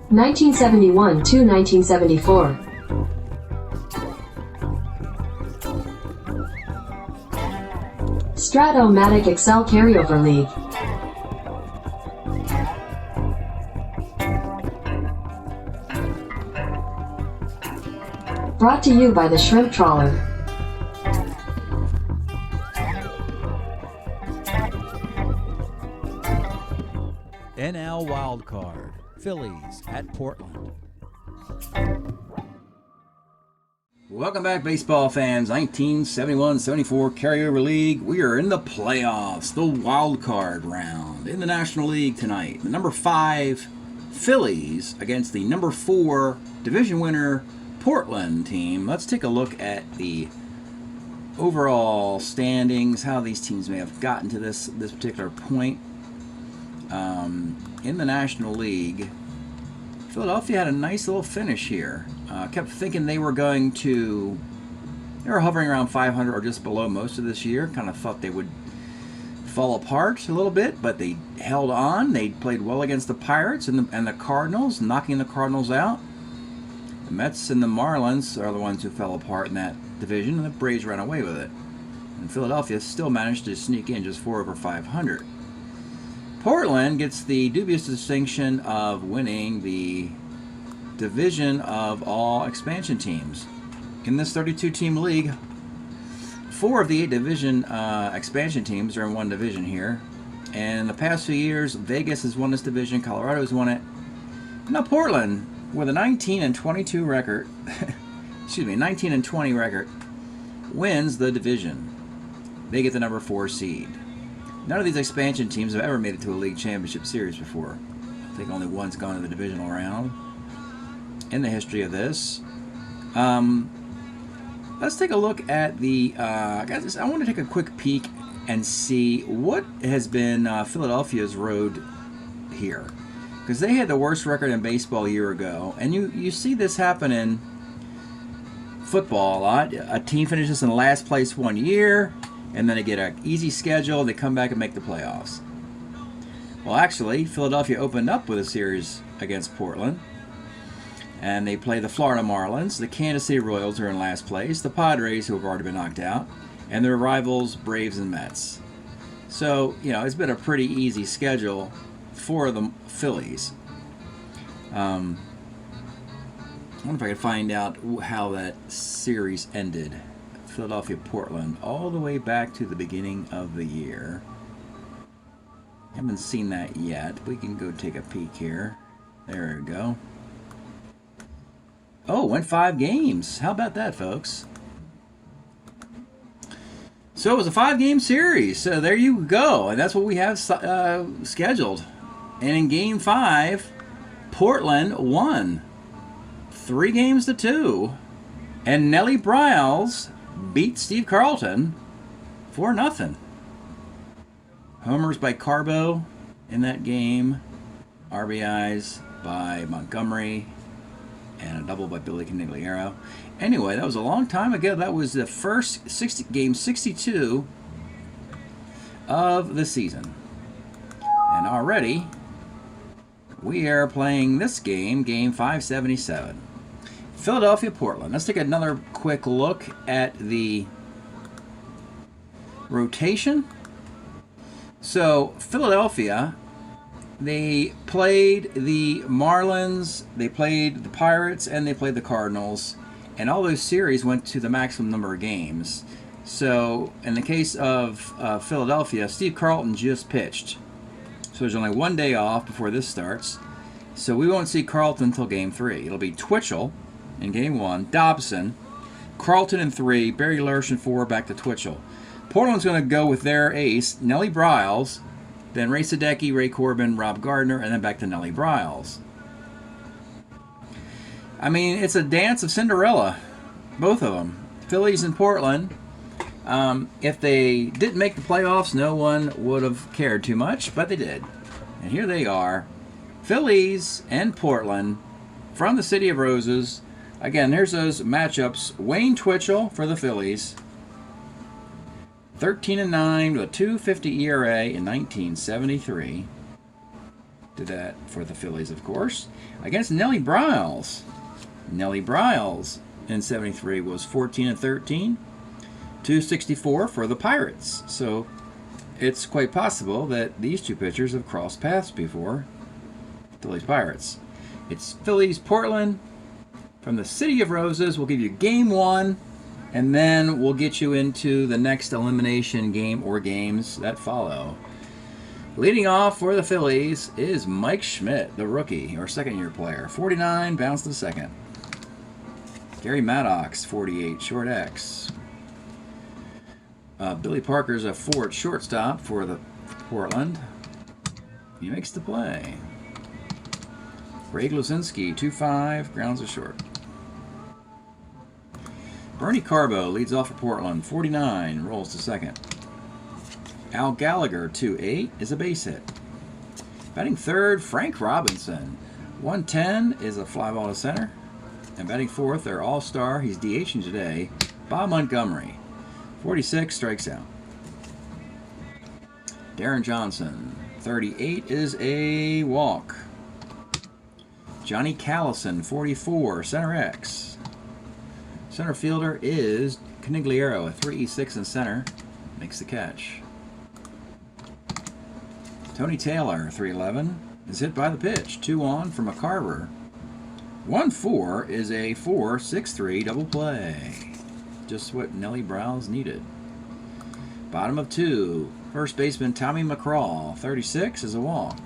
1971 to 1974. Strat-O-Matic Excel Carryover League. Brought to you by the Shrimp Trawler. NL Wildcard Phillies at Portland. Welcome back, baseball fans. 1971-74 Carryover League. We are in the playoffs, the wild card round in the National League tonight. The number 5 Phillies against the number 4 division winner Portland team. Let's take a look at the overall standings, how these teams may have gotten to this particular point. In the National League, Philadelphia had a nice little finish here. Kept thinking they were hovering around 500 or just below most of this year. Kind of thought they would fall apart a little bit, but they held on. They played well against the Pirates and the Cardinals, knocking the Cardinals out. The Mets and the Marlins are the ones who fell apart in that division, and the Braves ran away with it. And Philadelphia still managed to sneak in just 4 over 500. Portland gets the dubious distinction of winning the division of all expansion teams. In this 32-team league, 4 of the 8 division expansion teams are in one division here. And in the past few years, Vegas has won this division, Colorado has won it. Now Portland, with a 19-22 record, 19-20 record, wins the division. They get the number 4 seed. None of these expansion teams have ever made it to a league championship series before. I think only one's gone to the divisional round in the history of this. Let's take a look at the... guys, I want to take a quick peek and see what has been Philadelphia's road here. Because they had the worst record in baseball a year ago. And you see this happen in football a lot. A team finishes in last place one year, and then they get an easy schedule, they come back and make the playoffs. Well, actually, Philadelphia opened up with a series against Portland, and they play the Florida Marlins. The Kansas City Royals are in last place, the Padres, who have already been knocked out, and their rivals, Braves and Mets. So, it's been a pretty easy schedule for the Phillies. I wonder if I can find out how that series ended. Philadelphia-Portland, all the way back to the beginning of the year. Haven't seen that yet. We can go take a peek here. There we go. Oh, went 5 games. How about that, folks? So it was a 5-game series. So there you go. And that's what we have scheduled. And in Game 5, Portland won 3-2. And Nellie Briles beat Steve Carlton 4-0. Homers by Carbo in that game. RBIs by Montgomery. And a double by Billy Canigliaro. Anyway, that was a long time ago. That was the first game 62 of the season. And already, we are playing this game, Game 577. Philadelphia, Portland. Let's take another quick look at the rotation. So, Philadelphia, they played the Marlins, they played the Pirates, and they played the Cardinals. And all those series went to the maximum number of games. So, in the case of Philadelphia, Steve Carlton just pitched. So there's only one day off before this starts. So we won't see Carlton until Game 3. It'll be Twitchell in Game 1, Dobson, Carlton in 3, Barry Lersch in 4, back to Twitchell. Portland's going to go with their ace, Nellie Briles, then Ray Sadecki, Ray Corbin, Rob Gardner, and then back to Nellie Briles. I mean, it's a dance of Cinderella, both of them. Phillies and Portland. If they didn't make the playoffs, no one would have cared too much, but they did. And here they are, Phillies and Portland from the City of Roses. Again, here's those matchups. Wayne Twitchell for the Phillies, 13-9 with a 2.50 ERA in 1973. Did that for the Phillies, of course. Against Nellie Bryles. Nellie Bryles in 73 was 14 and 13. 264 for the Pirates. So it's quite possible that these two pitchers have crossed paths before. Phillies Pirates. It's Phillies Portland from the City of Roses. We'll give you game 1, and then we'll get you into the next elimination game or games that follow. Leading off for the Phillies is Mike Schmidt, the rookie or second-year player. 49, bounced to second. Gary Maddox, 48, short X. Billy Parker's a forward shortstop for the Portland. He makes the play. Greg Luzinski, 2-5, grounds are short. Bernie Carbo leads off for Portland, 49, rolls to second. Al Gallagher, 2-8, is a base hit. Batting third, Frank Robinson. 110 is a fly ball to center. And batting fourth, their all-star, he's DHing today, Bob Montgomery. 46, strikes out. Darren Johnson, 38, is a walk. Johnny Callison, 44, center X. Center fielder is Canigliaro, a 3-6 in center, makes the catch. Tony Taylor, 3-11, is hit by the pitch. 2-on from McCarver. 1-4 is a 4-6-3 double play. Just what Nellie Bryles needed. Bottom of 2. First baseman Tommy McCraw, 36, is a walk.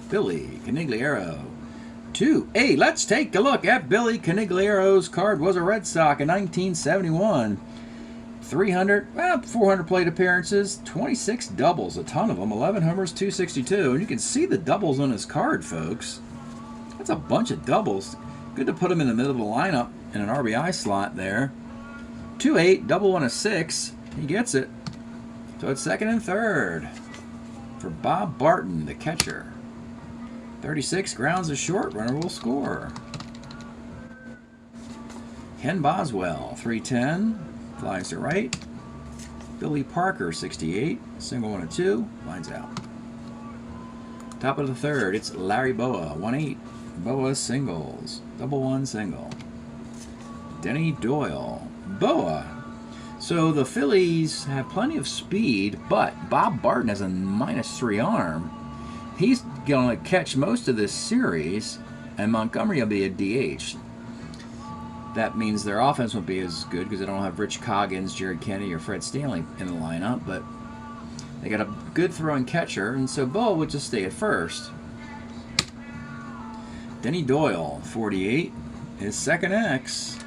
Billy Canigliaro, 2-8. Let's take a look at Billy Canigliaro's card. Was a Red Sox in 1971. 400 plate appearances, 26 doubles, a ton of them, 11 homers, 262. And you can see the doubles on his card, folks. That's a bunch of doubles. Good to put him in the middle of the lineup in an RBI slot there. 2-8, double on a 6. He gets it. So it's second and third for Bob Barton, the catcher. 36, grounds a short, runner will score. Ken Boswell, 310. Flies to right. Billy Parker, 68. Single 1 and 2. Lines out. Top of the third, it's Larry Boa, 1-8. Boa singles. Double 1 single. Denny Doyle. Boa. So the Phillies have plenty of speed, but Bob Barton has a -3 arm. He's going to catch most of this series, and Montgomery will be a DH. That means their offense won't be as good because they don't have Rich Coggins, Jared Kennedy, or Fred Stanley in the lineup, but they got a good throwing catcher, and so Bo would just stay at first. Denny Doyle, 48, is second X.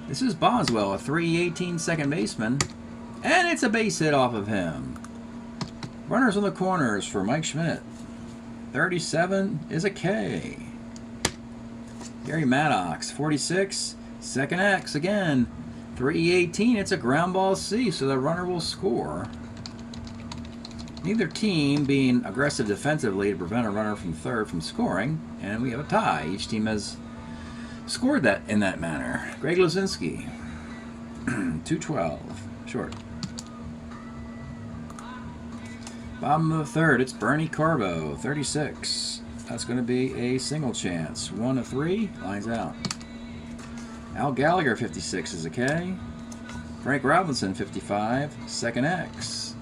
This is Boswell, a 3-18 second baseman, and it's a base hit off of him. Runners on the corners for Mike Schmidt. 37 is a K. Gary Maddox, 46, second X again. 3-18, it's a ground ball C, so the runner will score. Neither team being aggressive defensively to prevent a runner from third from scoring, and we have a tie. Each team has scored that in that manner. Greg Luzinski, 212, short. Bottom of the third, it's Bernie Carbo, 36. That's going to be a single chance. 1 of 3, lines out. Al Gallagher, 56, is a K. Frank Robinson, 55, second X.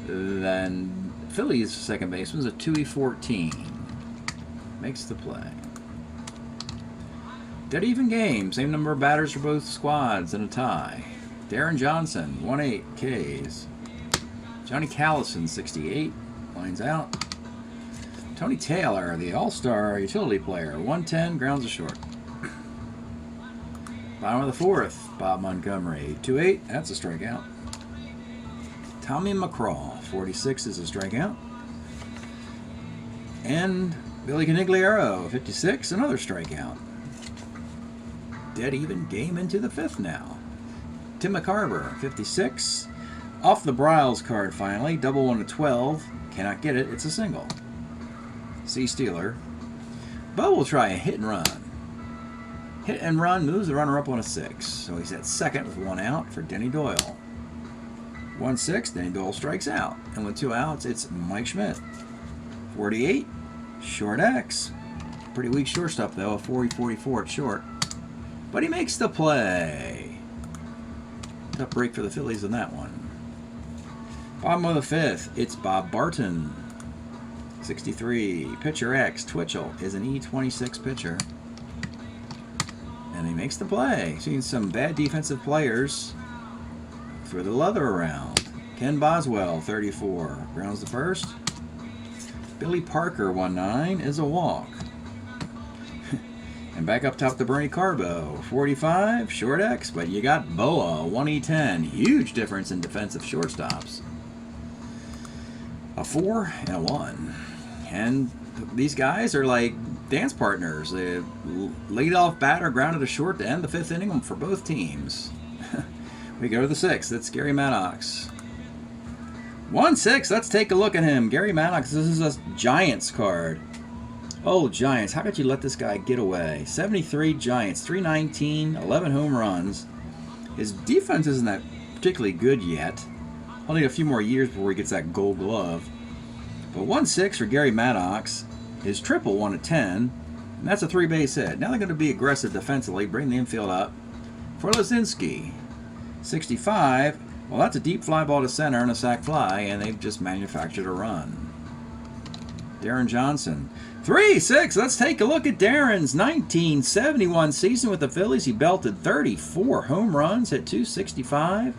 Then Phillies second baseman is a 2E14. Makes the play. Dead even game. Same number of batters for both squads and a tie. Darren Johnson, 1-8, Ks. Johnny Callison, 68, lines out. Tony Taylor, the all-star utility player, 110, grounds a short. Bottom of the fourth, Bob Montgomery, 2-8, that's a strikeout. Tommy McCraw, 46, is a strikeout. And Billy Canigliaro, 56, another strikeout. Dead even game into the fifth now. Tim McCarver, 56. Off the Bryles card finally, double 1 to 12. Cannot get it, it's a single. C. Steeler. Bo will try a hit and run. Hit and run moves the runner up on a 6. So he's at second with 1 out for Denny Doyle. 1-6, Denny Doyle strikes out. And with 2 outs, it's Mike Schmidt 48, short X. Pretty weak shortstop though, a 40-44 at short. But he makes the play. Tough break for the Phillies in that one. Bottom of the fifth, it's Bob Barton. 63. Pitcher X, Twitchell, is an E26 pitcher. And he makes the play. Seeing some bad defensive players for the leather around. Ken Boswell, 34. Grounds the first. Billy Parker, 1-9, is a walk. And back up top to Bernie Carbo, 45, short X, but you got Boa, 1E10. Huge difference in defensive shortstops. A 4 and a 1. And these guys are like dance partners. They lead off batter, grounded to short to end the fifth inning for both teams. We go to the sixth. It's Gary Maddox. 1-6. Let's take a look at him. Gary Maddox. This is a Giants card. Oh, Giants. How could you let this guy get away? 73 Giants. 319. 11 home runs. His defense isn't that particularly good yet. Only a few more years before he gets that gold glove. But 1-6 for Gary Maddox. His triple 1-10. And that's a 3-base hit. Now they're going to be aggressive defensively. Bring the infield up for Lazinski. 65. Well, that's a deep fly ball to center and a sac fly, and they've just manufactured a run. Darren Johnson. 3-6. Let's take a look at Darren's 1971 season with the Phillies. He belted 34 home runs, hit 265.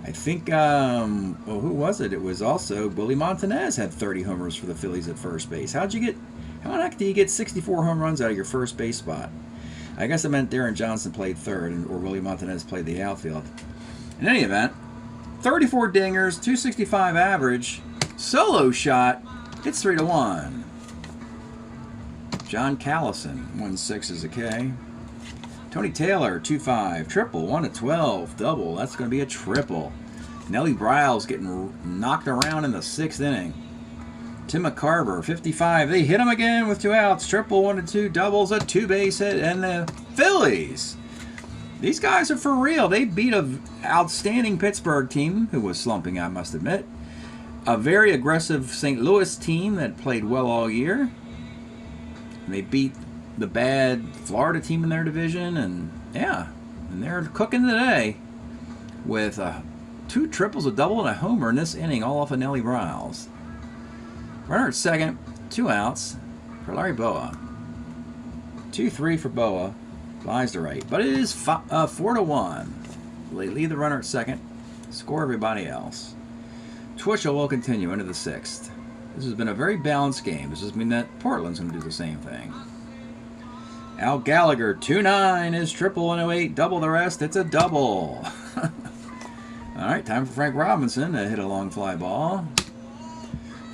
I think, well, who was it? It was also Willie Montanez had 30 homers for the Phillies at first base. How the heck do you get 64 home runs out of your first base spot? I guess it meant Darren Johnson played third, or Willie Montanez played the outfield. In any event, 34 dingers, 265 average, solo shot, it's 3-1. John Callison, 1-6 is a K. Tony Taylor, 2-5, triple, 1-12, double. That's going to be a triple. Nellie Bryles getting knocked around in the sixth inning. Tim McCarver, 55. They hit him again with 2 outs. Triple, 1-2, doubles, a 2-base hit, and the Phillies. These guys are for real. They beat an outstanding Pittsburgh team, who was slumping, I must admit. A very aggressive St. Louis team that played well all year. And they beat the bad Florida team in their division, and yeah, and they're cooking today with 2 triples, a double, and a homer in this inning, all off of Nellie Bryles. Runner at second, 2 outs for Larry Boa. 2-3 for Boa, flies to right, but it is 4-1. They leave the runner at second, score everybody else. Twitchell will continue into the sixth. This has been a very balanced game. This does mean that Portland's going to do the same thing. Al Gallagher, 2-9 is triple, 108, double the rest. It's a double. All right, time for Frank Robinson to hit a long fly ball.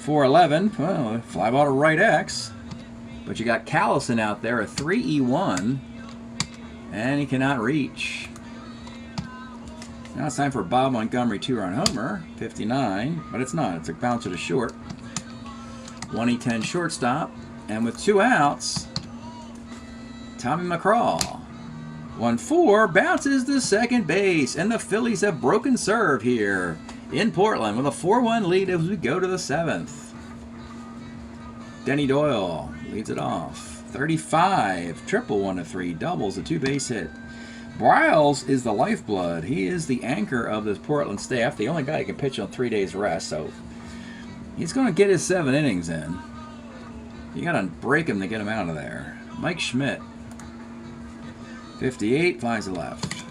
4-11, well, fly ball to right X. But you got Callison out there, a 3E1, and he cannot reach. Now it's time for Bob Montgomery, 2-run homer, 59, but it's not. It's a bouncer to short. 1E10 shortstop, and with 2 outs, Tommy McCraw. 1-4, bounces to second base, and the Phillies have broken serve here in Portland with a 4-1 lead as we go to the seventh. Denny Doyle leads it off. 35, triple, 1-3, doubles, a 2-base hit. Bryles is the lifeblood. He is the anchor of this Portland staff, the only guy who can pitch on 3 days rest, so he's going to get his 7 innings in. You got to break him to get him out of there. Mike Schmidt, 58, flies to left.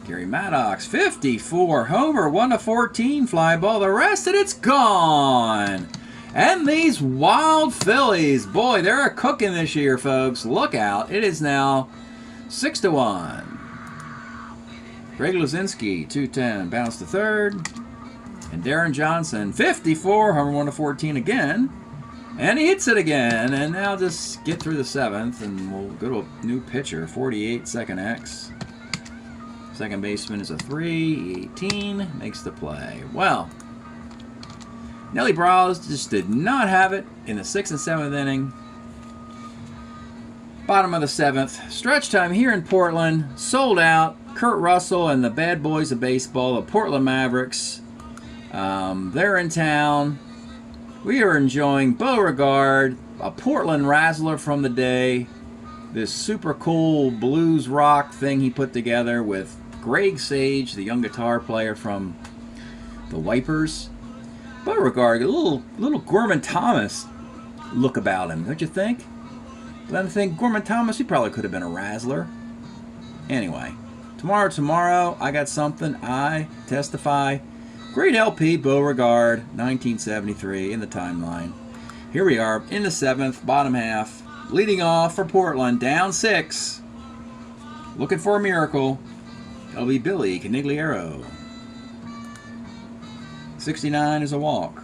Gary Maddox, 54, homer, 1-14, fly ball. The rest of it's gone. And these wild Phillies, boy, they're cooking this year, folks. Look out. It is now 6-1. Greg Luzinski, 210, bounce to third. And Darren Johnson, 54, homer, 1-14 again. And he hits it again. And now just get through the seventh, and we'll go to a new pitcher, 48, second X. Second baseman is a 3, 18, makes the play. Well, Nellie Bryles just did not have it in the 6th and 7th inning. Bottom of the 7th. Stretch time here in Portland. Sold out. Kurt Russell and the bad boys of baseball, the Portland Mavericks. They're in town. We are enjoying Beauregard, a Portland Razzler from the day. This super cool blues rock thing he put together with Greg Sage, the young guitar player from the Wipers. Beauregard, a little Gorman Thomas look about him, don't you think? But I think Gorman Thomas, he probably could have been a Razzler. Anyway, tomorrow, I got something. I testify. Great LP, Beauregard, 1973 in the timeline. Here we are in the 7th, bottom half. Leading off for Portland, down 6. Looking for a miracle. It'll be Billy Canigliaro. 69 is a walk.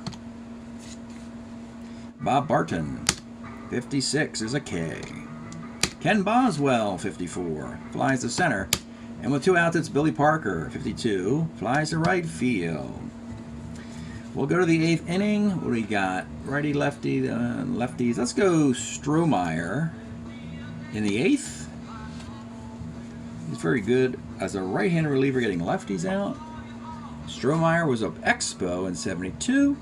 Bob Barton, 56 is a K. Ken Boswell, 54, flies to center. And with 2 outs, it's Billy Parker, 52, flies to right field. We'll go to the 8th inning. What do we got? Righty, lefty, lefties. Let's go Strohmeyer in the 8th. He's very good as a right-handed reliever getting lefties out. Strohmeyer was up Expo in 72,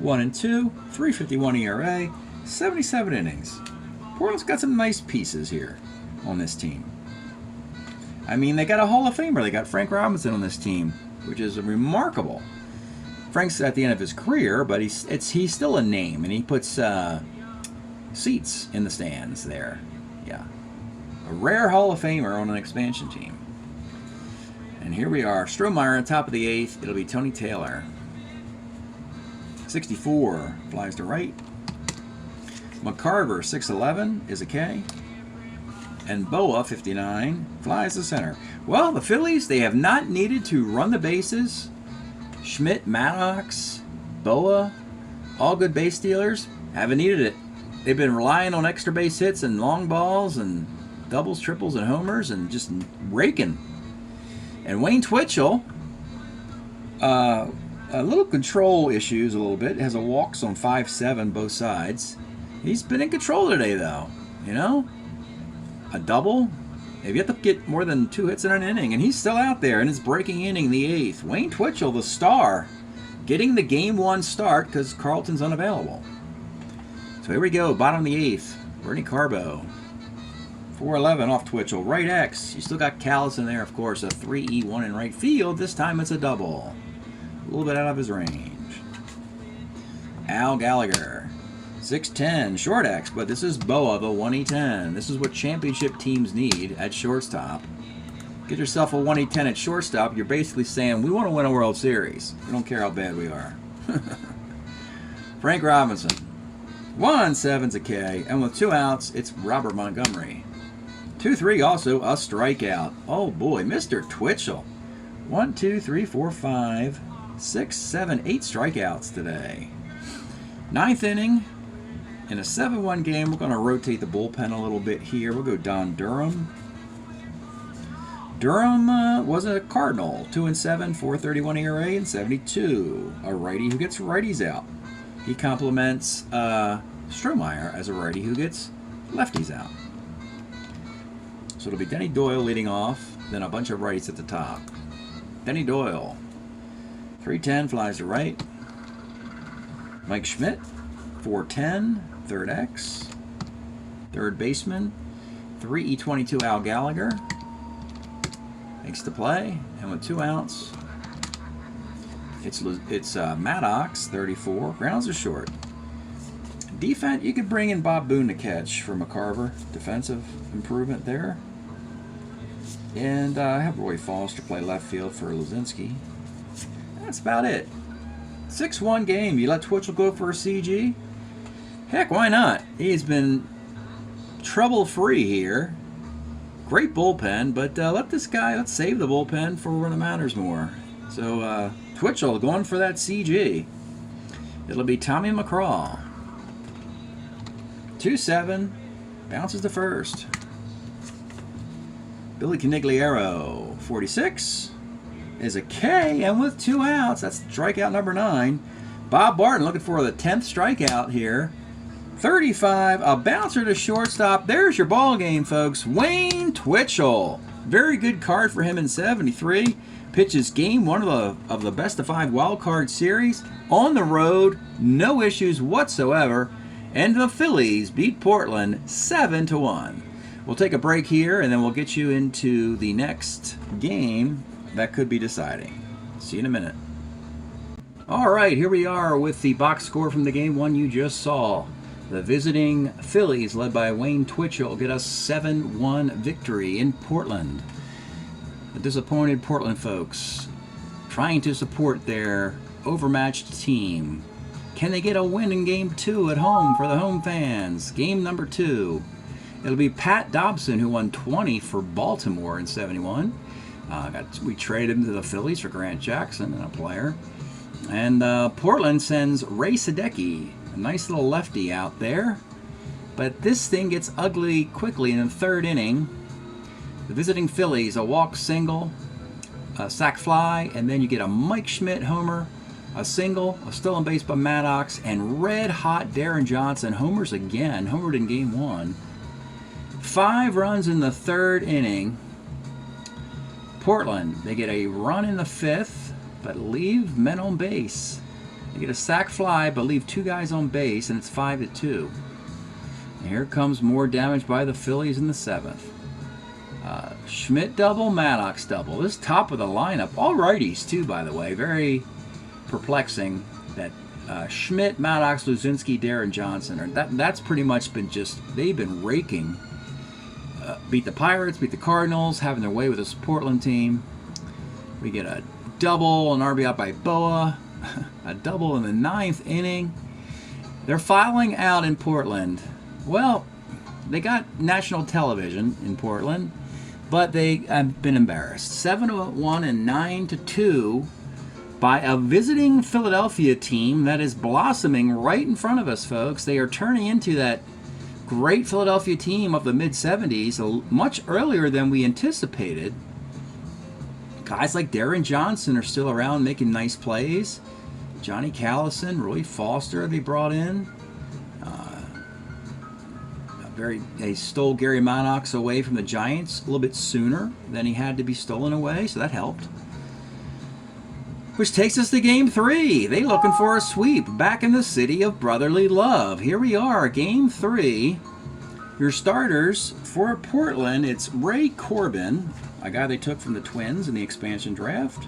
1-2, 3.51 ERA, 77 innings. Portland's got some nice pieces here on this team. I mean, they got a Hall of Famer. They got Frank Robinson on this team, which is remarkable. Frank's at the end of his career, but he's still a name, and he puts seats in the stands there. Yeah, a rare Hall of Famer on an expansion team. And here we are, Strohmeyer on top of the 8th. It'll be Tony Taylor. 64 flies to right. McCarver, 6'11", is a K. And Boa, 59, flies to center. Well, the Phillies, they have not needed to run the bases. Schmidt, Maddox, Boa, all good base stealers, haven't needed it. They've been relying on extra base hits and long balls and doubles, triples, and homers and just raking. And Wayne Twitchell, a little control issues a little bit. Has a walks on 5-7 both sides. He's been in control today, though. You know, a double. They've yet to get more than 2 hits in an inning, and he's still out there in his breaking inning, the 8th. Wayne Twitchell, the star, getting the Game 1 start because Carlton's unavailable. So here we go, bottom of the 8th. Bernie Carbo, 4-11 off Twitchell. Right X, you still got Callis in there, of course. A 3-E-1 in right field. This time it's a double. A little bit out of his range. Al Gallagher, 6'10", short X, but this is Boa, the 1E10. This is what championship teams need at shortstop. Get yourself a 1E10 at shortstop, you're basically saying, we want to win a World Series. We don't care how bad we are. Frank Robinson, 1-7's a K, and with 2 outs, it's Robert Montgomery. 2-3 also a strikeout. Oh boy, Mr. Twitchell. 1, 2, 3, 4, 5, 6, 7, 8 strikeouts today. 9th inning. In a 7-1 game, we're going to rotate the bullpen a little bit here. We'll go Don Durham. Durham was a Cardinal, 2-7, 4.31 ERA, and 72. A righty who gets righties out. He complements Strohmeyer as a righty who gets lefties out. So it'll be Denny Doyle leading off, then a bunch of righties at the top. Denny Doyle, 3-10, flies to right. Mike Schmidt, 4-10. Third X, third baseman, 3E22 Al Gallagher makes the play, and with 2 outs, it's Maddox, 34, grounds are short. Defense, you could bring in Bob Boone to catch for McCarver, defensive improvement there, and have Roy Foster play left field for Lozinski. That's about it. 6-1 game. You let Twitchell go for a CG? Heck, why not? He's been trouble-free here. Great bullpen, but let's save the bullpen for when it matters more. So, Twitchell going for that CG. It'll be Tommy McCraw. 2-7, bounces to first. Billy Canigliaro, 46, is a K, and with 2 outs, that's strikeout number 9. Bob Barton looking for the 10th strikeout here. 35, a bouncer to shortstop. There's your ball game, folks. Wayne Twitchell. Very good card for him in 73. pitches game one of the best of 5 wild card series on the road, no issues whatsoever, and the Phillies beat Portland 7-1. We'll take a break here, and then we'll get you into the next game that could be deciding. See you in a minute. All right, here we are with the box score from the game one you just saw. The visiting Phillies, led by Wayne Twitchell, get a 7-1 victory in Portland. The disappointed Portland folks trying to support their overmatched team. Can they get a win in game 2 at home for the home fans? Game number 2. It'll be Pat Dobson, who won 20 for Baltimore in 71. We traded him to the Phillies for Grant Jackson and a player. And Portland sends Ray Sadecki, a nice little lefty out there. But this thing gets ugly quickly in the 3rd inning. The visiting Phillies, a walk single, a sac fly, and then you get a Mike Schmidt homer, a single, a stolen base by Maddox, and red-hot Darren Johnson homers again, homered in game 1. 5 runs in the 3rd inning. Portland, they get a run in the 5th, but leave men on base. They get a sac fly, but leave 2 guys on base, and it's 5-2. And here comes more damage by the Phillies in the 7th. Schmidt double, Maddox double. This top of the lineup, all righties too, by the way. Very perplexing that Schmidt, Maddox, Luzinski, Darren Johnson. That's pretty much been they've been raking. Beat the Pirates, beat the Cardinals, having their way with this Portland team. We get a double, an RBI by Boa, a double in the 9th inning. They're filing out in Portland. Well, they got national television in Portland, but they have been embarrassed. 7-1 and 9-2 by a visiting Philadelphia team that is blossoming right in front of us, folks. They are turning into that great Philadelphia team of the mid-70s much earlier than we anticipated. Guys like Darren Johnson are still around making nice plays. Johnny Callison, Roy Foster they brought in. They stole Gary Maddox away from the Giants a little bit sooner than he had to be stolen away, so that helped. Which takes us to game 3. They looking for a sweep back in the city of brotherly love. Here we are, game 3. Your starters for Portland, it's Ray Corbin, a guy they took from the Twins in the expansion draft.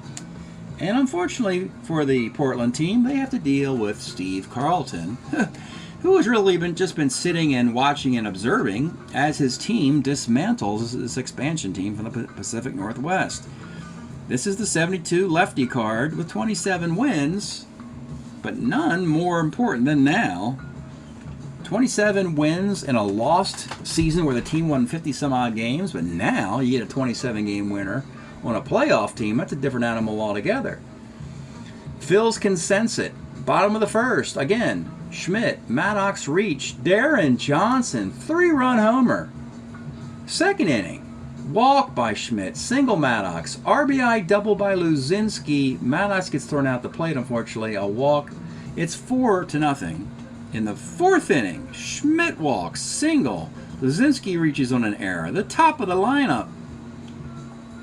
And unfortunately for the Portland team, they have to deal with Steve Carlton, who has really just been sitting and watching and observing as his team dismantles this expansion team from the Pacific Northwest. This is the 72 lefty card with 27 wins, but none more important than now. 27 wins in a lost season where the team won 50-some-odd games, but now you get a 27-game winner on a playoff team. That's a different animal altogether. Phils can sense it. Bottom of the 1st, again, Schmidt, Maddox reach, Darren Johnson, 3-run homer. 2nd inning, walk by Schmidt, single Maddox, RBI double by Luzinski. Maddox gets thrown out the plate, unfortunately, a walk. It's 4-0. In the 4th inning, Schmidt walks, single. Luzinski reaches on an error. The top of the lineup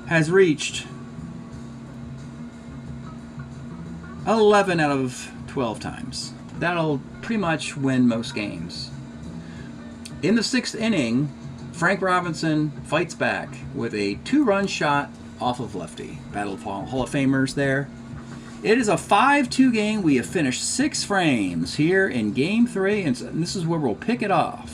has reached 11 out of 12 times. That'll pretty much win most games. In the 6th inning, Frank Robinson fights back with a 2-run shot off of lefty. Battle of Hall of Famers there. It is a 5-2 game. We have finished 6 frames here in game 3, and this is where we'll pick it up.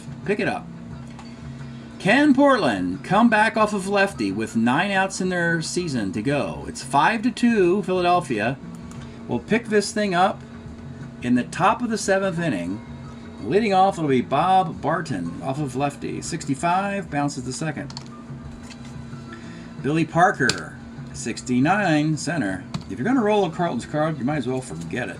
Can Portland come back off of lefty with 9 outs in their season to go? It's 5-2 Philadelphia. We'll pick this thing up in the top of the 7th inning. Leading off, it'll be Bob Barton off of lefty. 65, bounces to second. Billy Parker, 69, center. If you're going to roll a Carlton's card, you might as well forget it.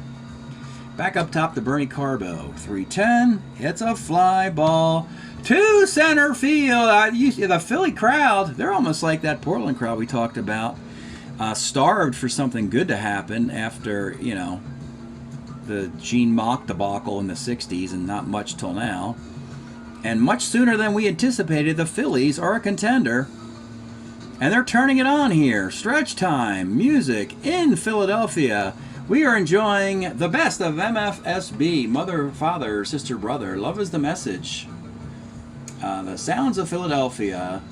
Back up top to Bernie Carbo. 310, hits a fly ball to center field. The Philly crowd, they're almost like that Portland crowd we talked about. Starved for something good to happen after, the Gene Mock debacle in the 60s and not much till now. And much sooner than we anticipated, the Phillies are a contender. And they're turning it on here. Stretch time, music in Philadelphia. We are enjoying the best of MFSB. Mother, father, sister, brother. Love is the message. The sounds of Philadelphia.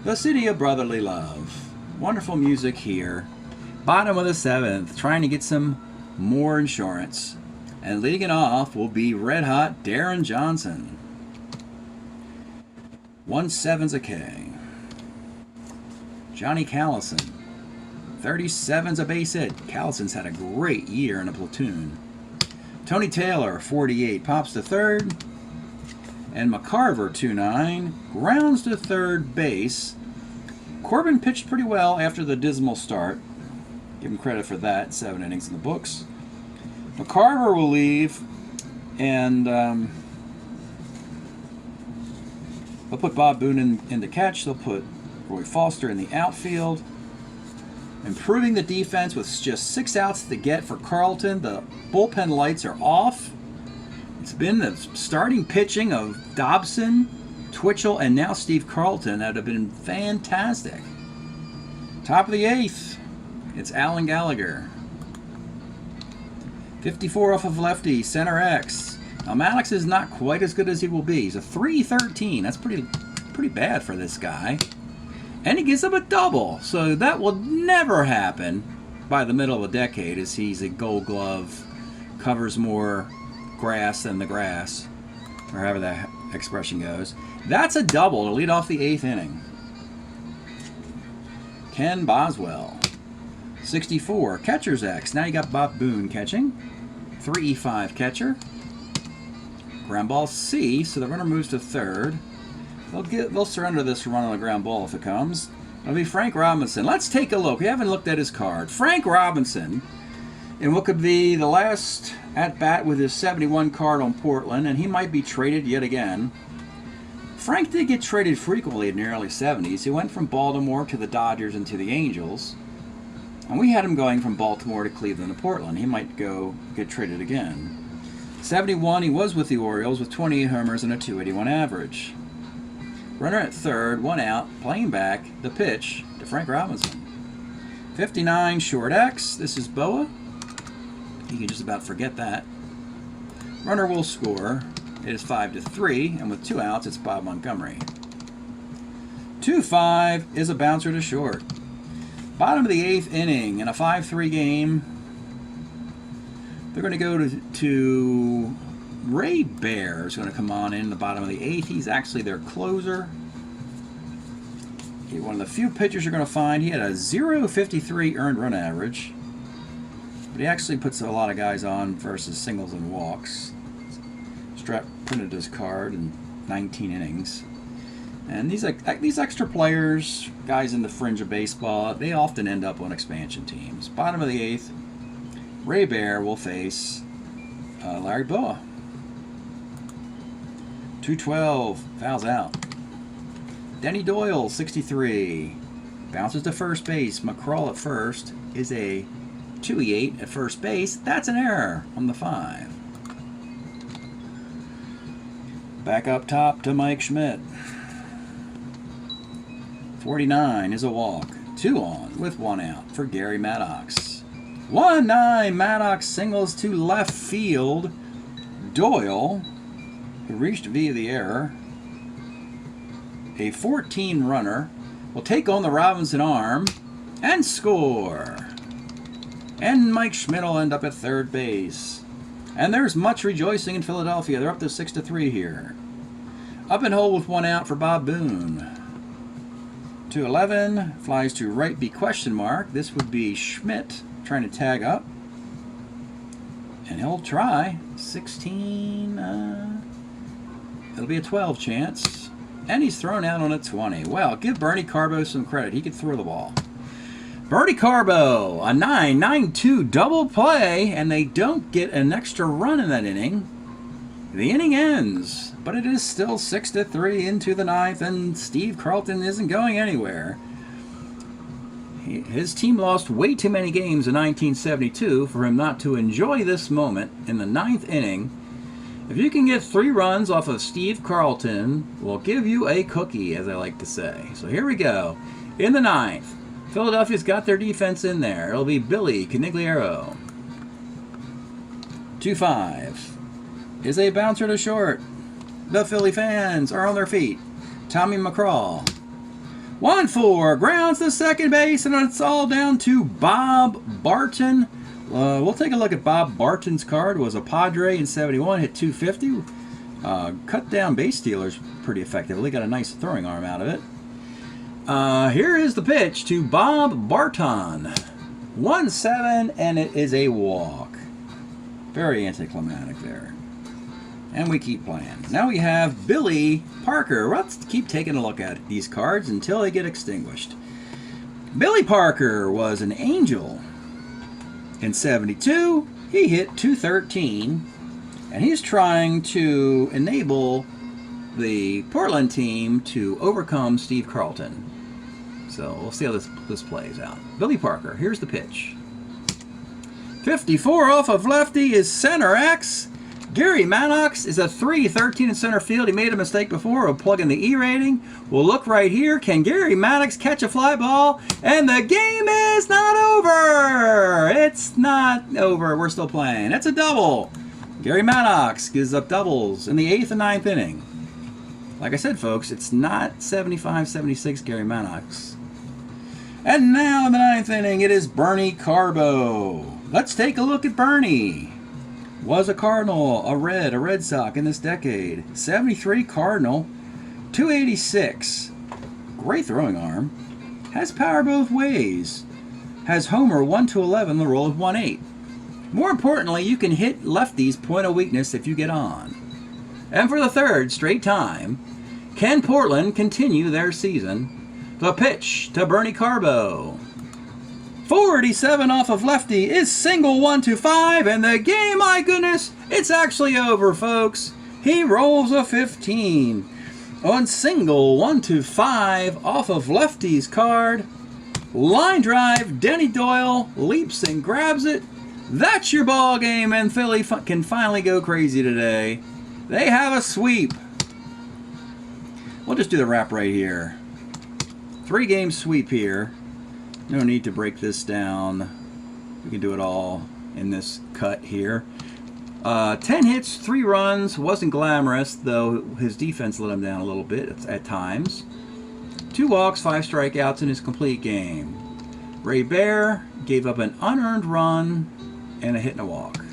The city of brotherly love. Wonderful music here. Bottom of the 7th. Trying to get some more insurance. And leading it off will be red hot Darren Johnson. 1-7's a K. Johnny Callison. 37's a base hit. Callison's had a great year in a platoon. Tony Taylor, 48, pops to third. And McCarver, 2-9, grounds to third base. Corbin pitched pretty well after the dismal start. Give him credit for that. 7 innings in the books. McCarver will leave, and they'll put Bob Boone in the catch. They'll put Roy Foster in the outfield. Improving the defense with just 6 outs to get for Carlton. The bullpen lights are off. It's been the starting pitching of Dobson, Twitchell, and now Steve Carlton that have been fantastic. Top of the 8th, it's Alan Gallagher. 54 off of lefty, center X. Now Maddox is not quite as good as he will be. He's a 3.13. That's pretty bad for this guy. And he gives up a double, so that will never happen by the middle of a decade, as he's a Gold Glove, covers more grass than the grass, or however that expression goes. That's a double to lead off the 8th inning. Ken Boswell, 64, catcher's X. Now you got Bob Boone catching. 3-5 catcher. Ground ball C, so the runner moves to third. They'll surrender this run on the ground ball if it comes. It'll be Frank Robinson. Let's take a look. We haven't looked at his card. Frank Robinson, in what could be the last at-bat with his 71 card on Portland, and he might be traded yet again. Frank did get traded frequently in the early 70s. He went from Baltimore to the Dodgers and to the Angels. And we had him going from Baltimore to Cleveland to Portland. He might go get traded again. 71, he was with the Orioles with 28 homers and a .281 average. Runner at third, 1 out, playing back, the pitch to Frank Robinson. 59, short X. This is Boa. You can just about forget that. Runner will score. It is 5-3, and with 2 outs, it's Bob Montgomery. 2-5 is a bouncer to short. Bottom of the 8th inning in a 5-3 game. They're going to go to Ray Bear is going to come on in the bottom of the 8th. He's actually their closer. One of the few pitchers you're going to find. He had a 0.53 earned run average. But he actually puts a lot of guys on versus singles and walks. Strat printed his card in 19 innings. And these extra players, guys in the fringe of baseball, they often end up on expansion teams. Bottom of the 8th, Ray Bear will face Larry Boa. 2-12, fouls out. Denny Doyle, 63, bounces to first base. McCraw at first is a 2-8 at first base. That's an error on the 5. Back up top to Mike Schmidt. 49 is a walk. 2 on with 1 out for Gary Maddox. 1-9, Maddox singles to left field. Doyle, who reached via the error, a 14 runner, will take on the Robinson arm and score. And Mike Schmidt will end up at third base. And there's much rejoicing in Philadelphia. They're up to 6-3 here. Up and hole with 1 out for Bob Boone. 2-11, flies to right B question mark. This would be Schmidt trying to tag up. And he'll try. 16, it'll be a 12 chance. And he's thrown out on a 20. Well, give Bernie Carbo some credit. He could throw the ball. Bernie Carbo, a 9-9-2 double play, and they don't get an extra run in that inning. The inning ends, but it is still 6-3 into the 9th, and Steve Carlton isn't going anywhere. His team lost way too many games in 1972 for him not to enjoy this moment in the 9th inning. If you can get 3 runs off of Steve Carlton, we'll give you a cookie, as I like to say. So here we go. In the 9th, Philadelphia's got their defense in there. It'll be Billy Canigliaro. 2-5 is a bouncer to short. The Philly fans are on their feet. Tommy McCraw. 1-4 grounds to second base, and it's all down to Bob Barton. We'll take a look at Bob Barton's card. Was a Padre in 71, hit 250. Cut down base stealers pretty effectively. Got a nice throwing arm out of it. Here is the pitch to Bob Barton. 1-7, and it is a walk. Very anticlimactic there. And we keep playing. Now we have Billy Parker. Let's keep taking a look at these cards until they get extinguished. Billy Parker was an Angel. In 72, he hit 213. And he's trying to enable the Portland team to overcome Steve Carlton. So we'll see how this plays out. Billy Parker, here's the pitch. 54 off of lefty is center X. Gary Maddox is a 3-13 in center field. He made a mistake before. We'll plug in the E rating. We'll look right here. Can Gary Maddox catch a fly ball? And the game is not over. It's not over. We're still playing. It's a double. Gary Maddox gives up doubles in the 8th and 9th inning. Like I said, folks, it's not 75-76 Gary Maddox. And now in the 9th inning, it is Bernie Carbo. Let's take a look at Bernie. Was a Cardinal, a Red Sox in this decade. 73 Cardinal, 286. Great throwing arm. Has power both ways. Has homer 1-11, the roll of 1-8. More importantly, you can hit lefties' point of weakness if you get on. And for the 3rd straight time, can Portland continue their season? The pitch to Bernie Carbo. 47 off of lefty is single 1-5, and the game, my goodness, it's actually over, folks. He rolls a 15 on single 1-5 off of lefty's card. Line drive, Denny Doyle leaps and grabs it. That's your ball game, and Philly can finally go crazy today. They have a sweep. We'll just do the wrap right here. 3-game sweep here. No need to break this down. We can do it all in this cut here. 10 hits, 3 runs. Wasn't glamorous, though his defense let him down a little bit at times. 2 walks, 5 strikeouts in his complete game. Ray Bear gave up an unearned run and a hit and a walk.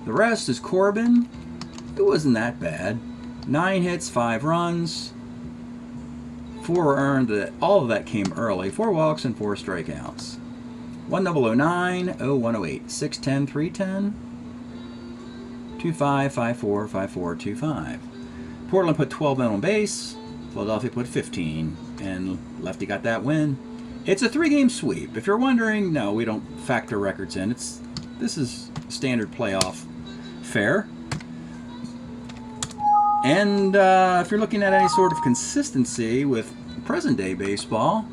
The rest is Corbin. It wasn't that bad. 9 hits, 5 runs. 4 earned. All of that came early. 4 walks and 4 strikeouts. 1009, 0108, 610, 310, 25, 54, 54, 25. Portland put 12 men on base. Philadelphia put 15, and lefty got that win. It's a 3-game sweep. If you're wondering, no, we don't factor records in. This is standard playoff fare. And if you're looking at any sort of consistency with present-day baseball,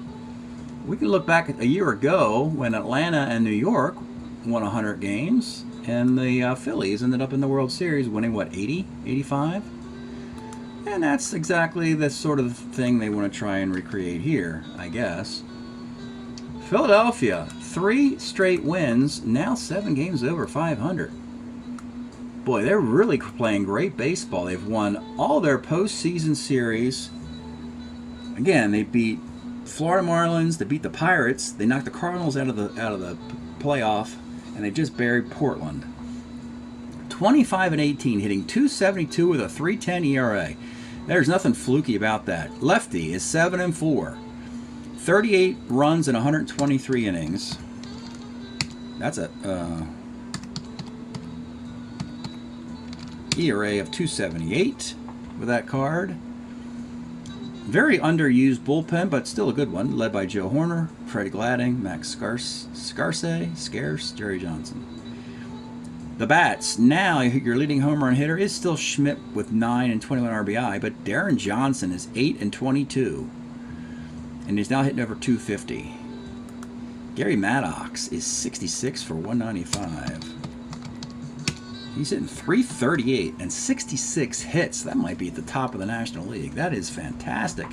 we can look back at a year ago when Atlanta and New York won 100 games, and the Phillies ended up in the World Series winning, what, 80, 85? And that's exactly the sort of thing they want to try and recreate here, I guess. Philadelphia, 3 straight wins, now 7 games over 500. Boy, they're really playing great baseball. They've won all their postseason series. Again, they beat Florida Marlins, they beat the Pirates, they knocked the Cardinals out of the playoff, and they just buried Portland. 25-18, hitting .272 with a 3.10 ERA. There's nothing fluky about that. Lefty is 7-4, 38 runs in 123 innings. That's a ERA of 2.78 with that card. Very underused bullpen, but still a good one, led by Joe Horner, Freddie Gladding, Max Scarce, Jerry Johnson. The bats, now your leading home run hitter is still Schmidt with 9 and 21 RBI, but Darren Johnson is 8 and 22, and he's now hitting over 250. Gary Maddox is 66 for 195. He's hitting .338 and 66 hits. That might be at the top of the National League. That is fantastic.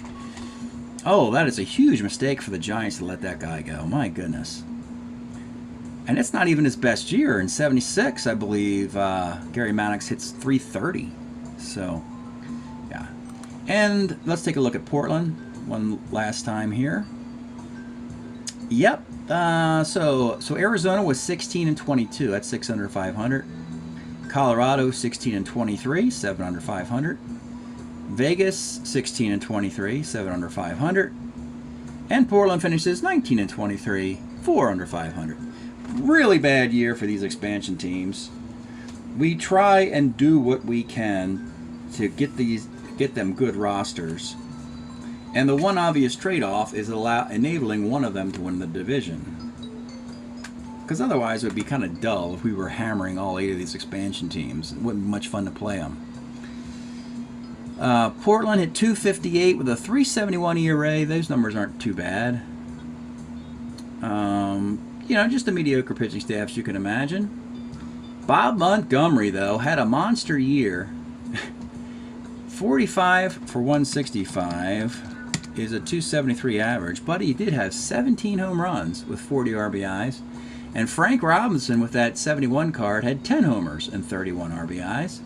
Oh, that is a huge mistake for the Giants to let that guy go. My goodness. And it's not even his best year. In 76, I believe, Gary Maddox hits 330. So, yeah. And let's take a look at Portland one last time here. Yep. So Arizona was 16 and 22. That's 6 under 500. Colorado 16 and 23, 7 under 500. Vegas 16 and 23, 7 under 500. And Portland finishes 19 and 23, 4 under 500. Really bad year for these expansion teams. We try and do what we can to get them good rosters. And the one obvious trade-off is enabling one of them to win the division. Because otherwise it would be kind of dull if we were hammering all 8 of these expansion teams. It wouldn't be much fun to play them. Portland hit 258 with a 371 ERA. Those numbers aren't too bad. You know, just a mediocre pitching staff, as you can imagine. Bob Montgomery, though, had a monster year. 45 for 165 is a 273 average, but he did have 17 home runs with 40 RBIs. And Frank Robinson, with that 71 card, had 10 homers and 31 RBIs.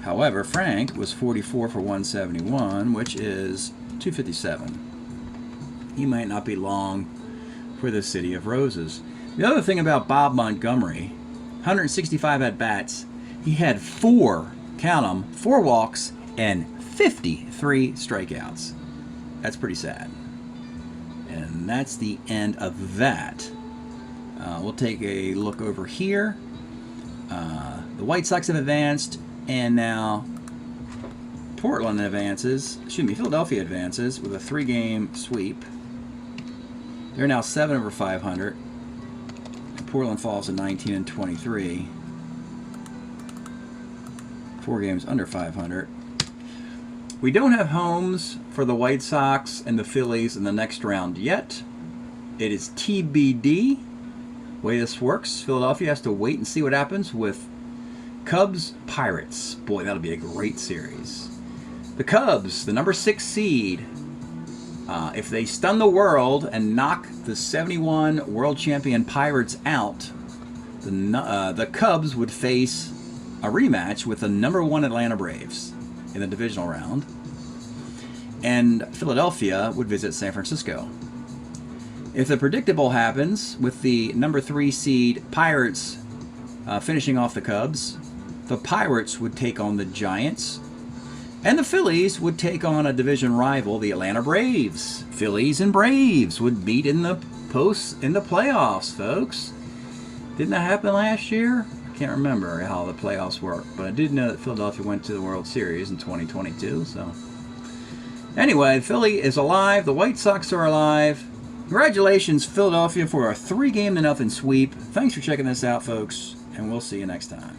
However, Frank was 44 for 171, which is 257. He might not be long for the City of Roses. The other thing about Bob Montgomery, 165 at-bats, he had 4, count them, 4 walks and 53 strikeouts. That's pretty sad. And that's the end of that. We'll take a look over here. The White Sox have advanced, and now Portland advances. Philadelphia advances with a 3-game sweep. They're now 7 over 500. And Portland falls to 19 and 23. 4 games under 500. We don't have homes for the White Sox and the Phillies in the next round yet. It is TBD. Way this works, Philadelphia has to wait and see what happens with Cubs Pirates. Boy, that'll be a great series. The Cubs, the number 6 seed, if they stun the world and knock the 71 world champion Pirates out, the Cubs would face a rematch with the number 1 Atlanta Braves in the divisional round, and Philadelphia would visit San Francisco. If the predictable happens, with the number 3 seed Pirates finishing off the Cubs, the Pirates would take on the Giants, and the Phillies would take on a division rival, the Atlanta Braves. Phillies and Braves would meet in the playoffs, folks. Didn't that happen last year? I can't remember how the playoffs worked, but I did know that Philadelphia went to the World Series in 2022. So, anyway, Philly is alive. The White Sox are alive. Congratulations, Philadelphia, for a 3-game-0 sweep. Thanks for checking this out, folks, and we'll see you next time.